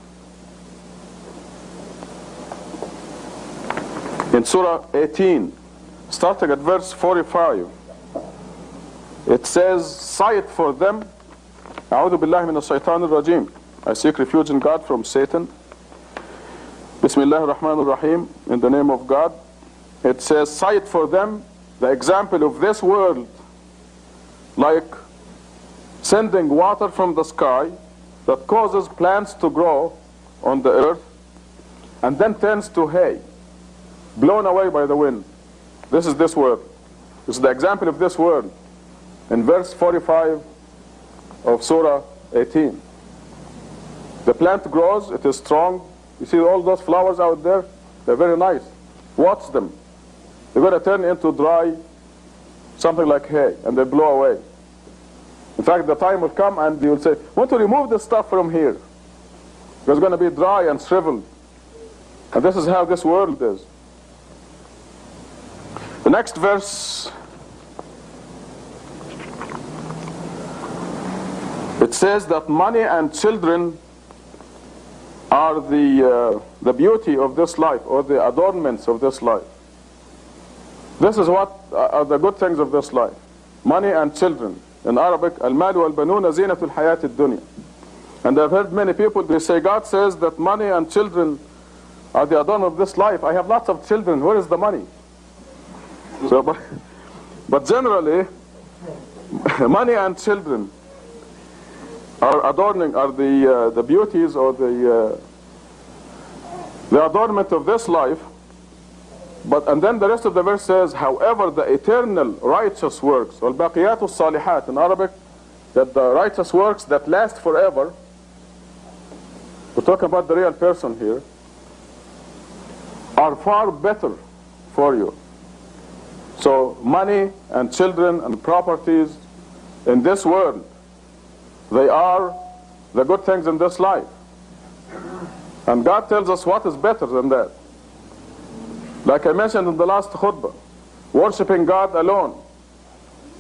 In Surah 18, starting at verse 45, it says, "Cite for them, A'udhu billahi minash shaitanir rajim. I seek refuge in God from Satan. Bismillahir Rahmanir Rahim, in the name of God." It says, cite for them the example of this world, like sending water from the sky that causes plants to grow on the earth and then turns to hay, blown away by the wind. This is this world. This is the example of this world. In verse 45 of Surah 18. The plant grows, it is strong. You see all those flowers out there? They're very nice. Watch them. They're going to turn into dry, something like hay, and they blow away. In fact, the time will come and you will say, want to remove the stuff from here. It's going to be dry and shriveled. And this is how this world is. The next verse, it says that money and children are the beauty of this life, or the adornments of this life. This is what are the good things of this life. Money and children. In Arabic, al-mal wal-banuna zinatul hayat ad-dunya. And I've heard many people, they say, God says that money and children are the adornment of this life. I have lots of children. Where is the money? So, but generally, money and children are adorning, are the beauties or the adornment of this life. And then the rest of the verse says, however, the eternal righteous works, وَالْبَاقِيَاتُ الصَّالِحَاتِ in Arabic, that the righteous works that last forever, we're talking about the real person here, are far better for you. So money and children and properties in this world, they are the good things in this life. And God tells us what is better than that. Like I mentioned in the last khutbah, worshipping God alone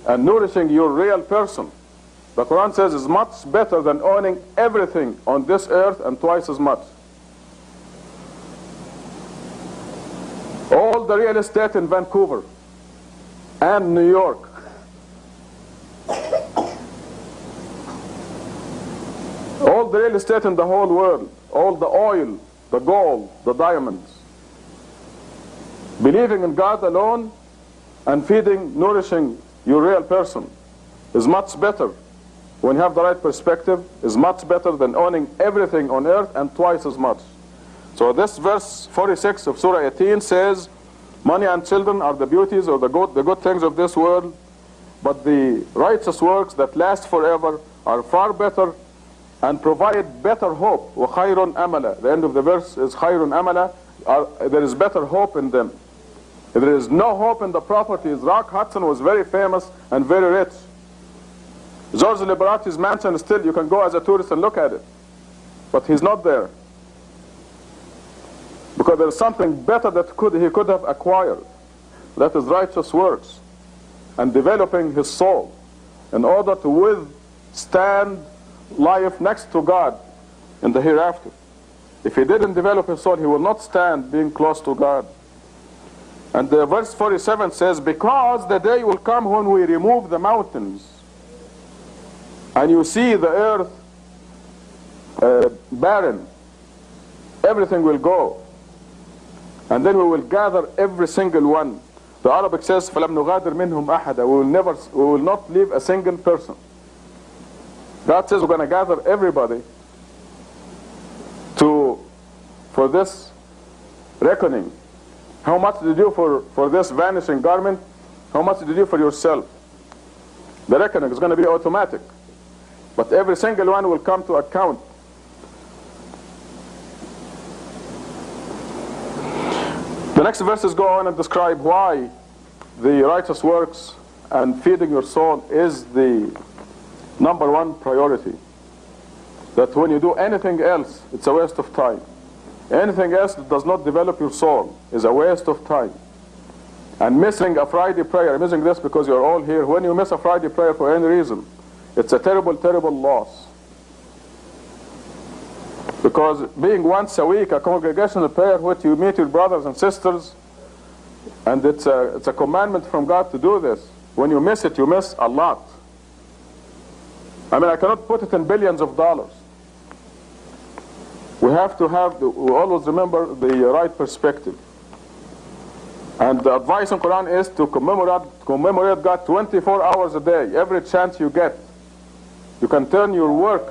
and nourishing your real person, the Quran says, is much better than owning everything on this earth and twice as much. All the real estate in Vancouver and New York, all the real estate in the whole world, all the oil, the gold, the diamonds, believing in God alone and feeding, nourishing your real person is much better. When you have the right perspective, is much better than owning everything on earth and twice as much. So this verse 46 of Surah 18 says, money and children are the beauties or the good things of this world, but the righteous works that last forever are far better and provide better hope. وَخَيْرٌ أَمَلًا. The end of the verse is خَيْرٌ أَمَلًا. There is better hope in them. If there is no hope in the properties, Rock Hudson was very famous and very rich. George Liberati's mansion, still you can go as a tourist and look at it, but he's not there because there is something better that he could have acquired. That is righteous works and developing his soul in order to withstand life next to God in the hereafter. If he didn't develop his soul, he will not stand being close to God. And verse 47 says, because the day will come when we remove the mountains and you see the earth barren, everything will go, and then we will gather every single one. The Arabic says, فَلَمْ نُغَادِرْ مِنْهُمْ أَحَدًا. We will not leave a single person. God says we're going to gather everybody for this reckoning. How much did you do for this vanishing garment? How much did you do for yourself? The reckoning is going to be automatic, but every single one will come to account. The next verses go on and describe why the righteous works and feeding your soul is the number one priority. That when you do anything else, it's a waste of time. Anything else that does not develop your soul is a waste of time. And missing a Friday prayer, I'm missing this because you're all here. When you miss a Friday prayer for any reason, it's a terrible, terrible loss. Because being once a week a congregational prayer which you meet your brothers and sisters, and it's a commandment from God to do this. When you miss it, you miss a lot. I mean, I cannot put it in billions of dollars. We have to we always remember the right perspective. And the advice in Quran is to commemorate God 24 hours a day. Every chance you get, you can turn your work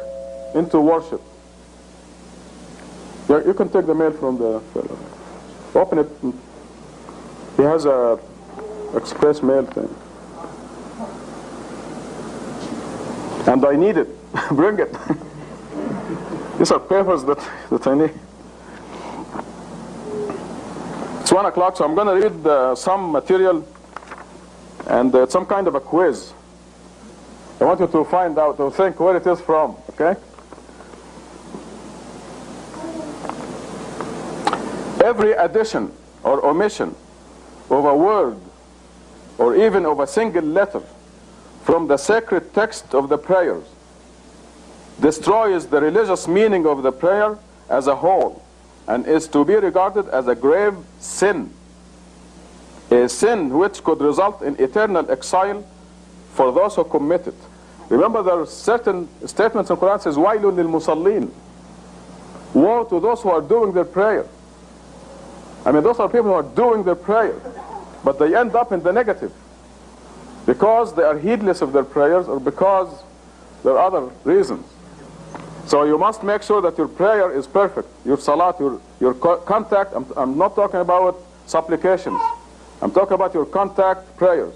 into worship. Yeah, you can take the mail from the fellow. Open it. He has a express mail thing. And I need it. Bring it. These are papers that I need. It's 1 o'clock, so I'm going to read some material, and it's some kind of a quiz. I want you to find out, to think where it is from, okay? Every addition or omission of a word or even of a single letter from the sacred text of the prayers destroys the religious meaning of the prayer as a whole and is to be regarded as a grave sin, a sin which could result in eternal exile for those who commit it. Remember, there are certain statements in the Quran that says, وَيْلٌ لِلْمُصَلِّينَ. Woe to those who are doing their prayer. I mean, those are people who are doing their prayer, but they end up in the negative because they are heedless of their prayers or because there are other reasons. So you must make sure that your prayer is perfect. Your salat, your contact, I'm not talking about supplications. I'm talking about your contact prayers.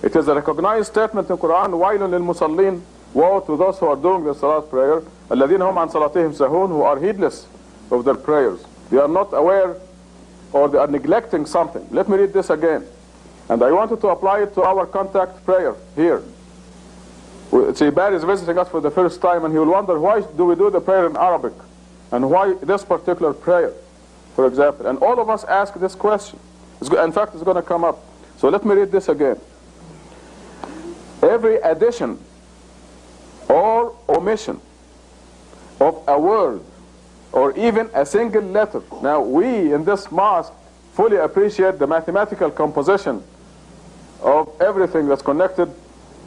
It is a recognized statement in Quran, وَيْلٌ لِلْمُصَلِّينَ. Woe to those who are doing their salat prayer, الَّذِينَ هُمْ عَنْ صَلَاتِهِمْ سَهُونَ, who are heedless of their prayers. They are not aware or they are neglecting something. Let me read this again. And I wanted to apply it to our contact prayer here. See, Barry is visiting us for the first time and he will wonder, why do we do the prayer in Arabic? And why this particular prayer? for example. And all of us ask this question. In fact, it's going to come up. So let me read this again. Every addition or omission of a word or even a single letter. Now, we in this mosque fully appreciate the mathematical composition of everything that's connected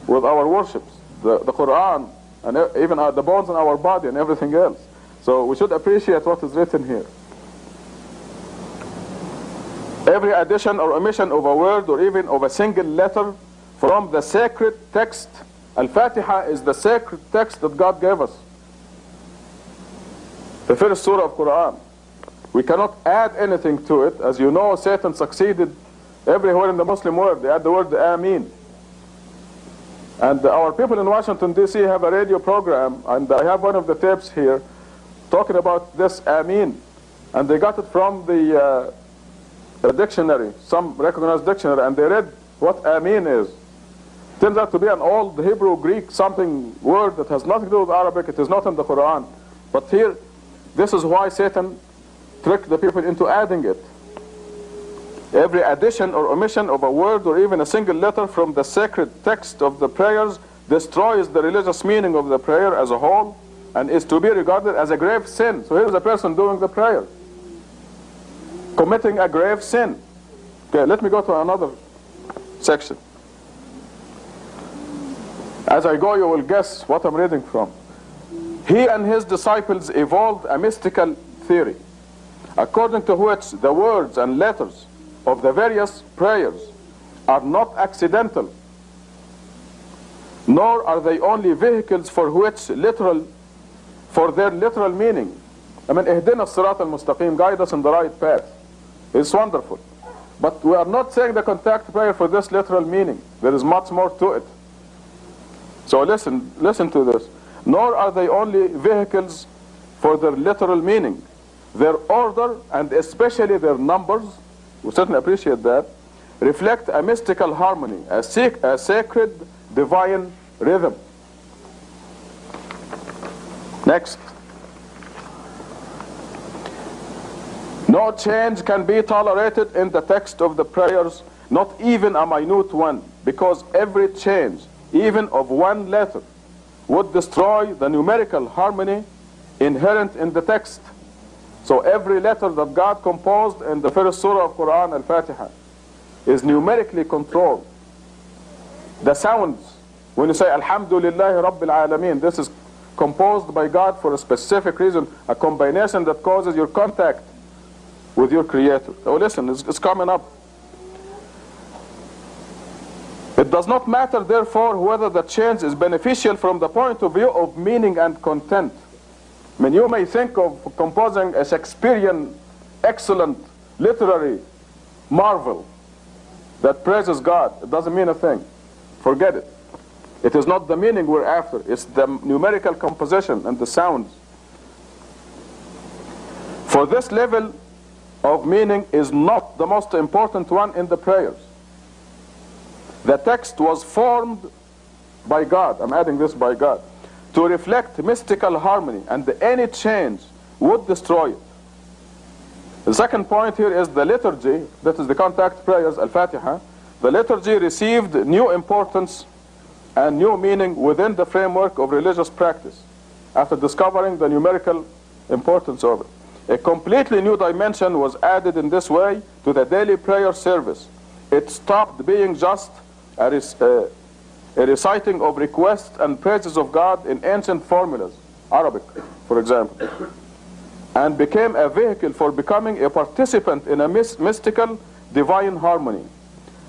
with our worships, the Quran, and even the bones in our body and everything else. So we should appreciate what is written here. Every addition or omission of a word or even of a single letter from the sacred text. Al-Fatiha is the sacred text that God gave us. The first surah of Quran. We cannot add anything to it. As you know, Satan succeeded everywhere in the Muslim world. They add the word Ameen. And our people in Washington, D.C. have a radio program, and I have one of the tapes here talking about this Ameen. And they got it from the dictionary, some recognized dictionary, and they read what Ameen is. Turns out to be an old Hebrew, Greek, something word that has nothing to do with Arabic. It is not in the Quran. But here, this is why Satan tricked the people into adding it. Every addition or omission of a word or even a single letter from the sacred text of the prayers destroys the religious meaning of the prayer as a whole and is to be regarded as a grave sin. So here's a person doing the prayer, committing a grave sin. Okay, let me go to another section. As I go, you will guess what I'm reading from. He and his disciples evolved a mystical theory, according to which the words and letters of the various prayers are not accidental, nor are they only vehicles for their literal meaning. I mean, ihdina as-sirat al-mustaqim, guide us in the right path. It's wonderful. But we are not saying the contact prayer for this literal meaning. There is much more to it. So listen to this. Nor are they only vehicles for their literal meaning. Their order, and especially their numbers, we certainly appreciate that, reflect a mystical harmony, a sacred divine rhythm. Next. No change can be tolerated in the text of the prayers, not even a minute one, because every change, even of one letter, would destroy the numerical harmony inherent in the text. So every letter that God composed in the first surah of Quran, Al-Fatiha, is numerically controlled. The sounds, when you say Alhamdulillahi Rabbil Alameen, this is composed by God for a specific reason, a combination that causes your contact with your Creator. Oh, listen, it's coming up. It does not matter, therefore, whether the change is beneficial from the point of view of meaning and content. I mean, you may think of composing a Shakespearean, excellent, literary marvel that praises God. It doesn't mean a thing. Forget it. It is not the meaning we're after. It's the numerical composition and the sounds. For this level of meaning is not the most important one in the prayers. The text was formed by God. I'm adding this by God, to reflect mystical harmony, and any change would destroy it. The second point here is the liturgy. That is the contact prayers, Al-Fatiha. The liturgy received new importance and new meaning within the framework of religious practice after discovering the numerical importance of it. A completely new dimension was added in this way to the daily prayer service. It stopped being just a reciting of requests and praises of God in ancient formulas, Arabic, for example, and became a vehicle for becoming a participant in a mystical divine harmony.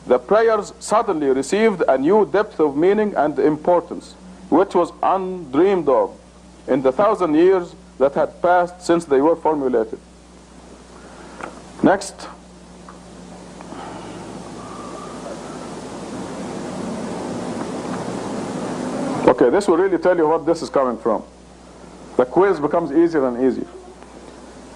The prayers suddenly received a new depth of meaning and importance, which was undreamed of in the 1,000 years that had passed since they were formulated. Next. Okay, this will really tell you what this is coming from. The quiz becomes easier and easier.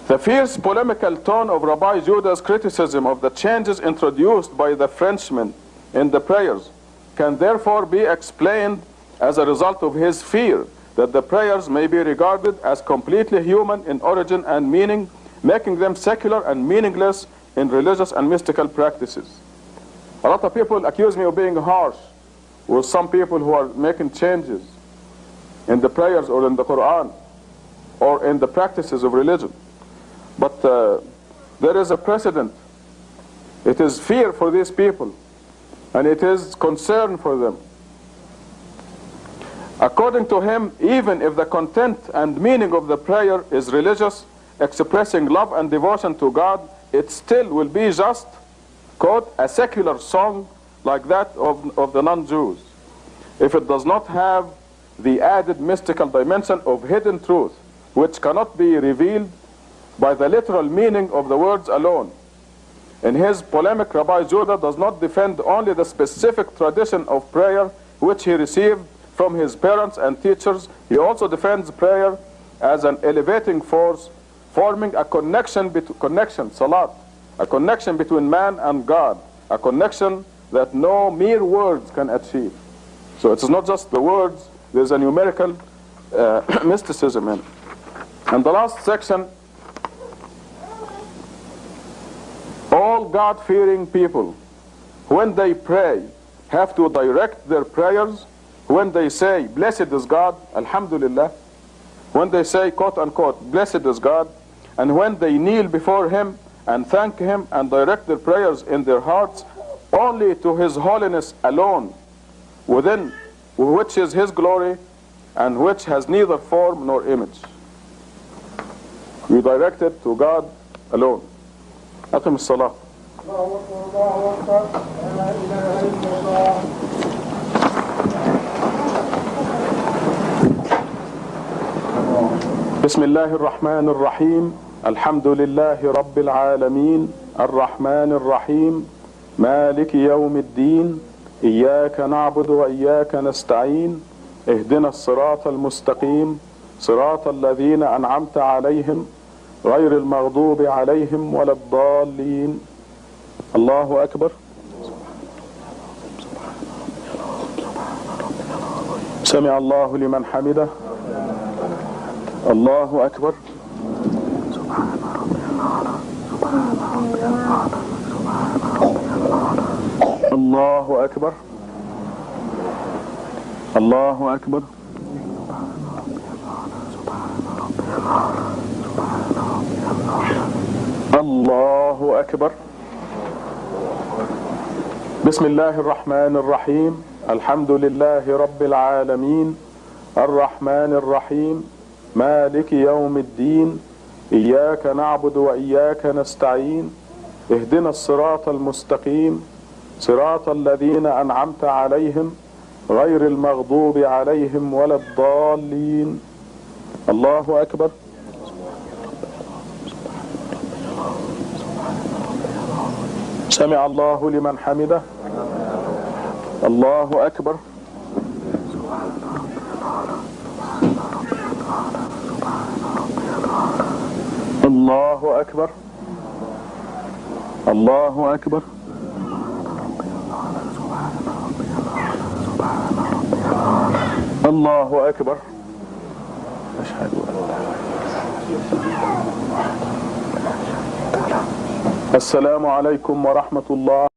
The fierce polemical tone of Rabbi Judah's criticism of the changes introduced by the Frenchmen in the prayers can therefore be explained as a result of his fear that the prayers may be regarded as completely human in origin and meaning, making them secular and meaningless in religious and mystical practices. A lot of people accuse me of being harsh with some people who are making changes in the prayers or in the Quran or in the practices of religion. But there is a precedent. It is fear for these people, and it is concern for them. According to him, even if the content and meaning of the prayer is religious, expressing love and devotion to God, it still will be just, quote, a secular song like that of the non-Jews, if it does not have the added mystical dimension of hidden truth, which cannot be revealed by the literal meaning of the words alone. In his polemic, Rabbi Judah does not defend only the specific tradition of prayer which he received from his parents and teachers. He also defends prayer as an elevating force, forming a salat, a connection between man and God, a connection that no mere words can achieve. So it's not just the words, there's a numerical mysticism in it. And the last section, all God-fearing people, when they pray, have to direct their prayers. When they say, blessed is God, alhamdulillah, when they say, quote unquote, blessed is God, and when they kneel before him and thank him and direct their prayers in their hearts only to his holiness alone, within which is his glory and which has neither form nor image. We direct it to God alone. أقم الصلاة. بسم الله الرحمن الرحيم. الحمد لله رب العالمين الرحمن الرحيم مالك يوم الدين إياك نعبد وإياك نستعين اهدنا الصراط المستقيم صراط الذين أنعمت عليهم غير المغضوب عليهم ولا الضالين. الله أكبر. سمع الله لمن حمده. الله أكبر. الله أكبر. الله أكبر. الله أكبر. بسم الله الرحمن الرحيم. الحمد لله رب العالمين الرحمن الرحيم مالك يوم الدين إياك نعبد وإياك نستعين اهدنا الصراط المستقيم صراط الذين أنعمت عليهم غير المغضوب عليهم ولا الضالين. الله أكبر. سمع الله لمن حمده. الله أكبر. الله أكبر. الله أكبر. الله أكبر. أشهد أن لا إله إلا الله. السلام عليكم ورحمة الله.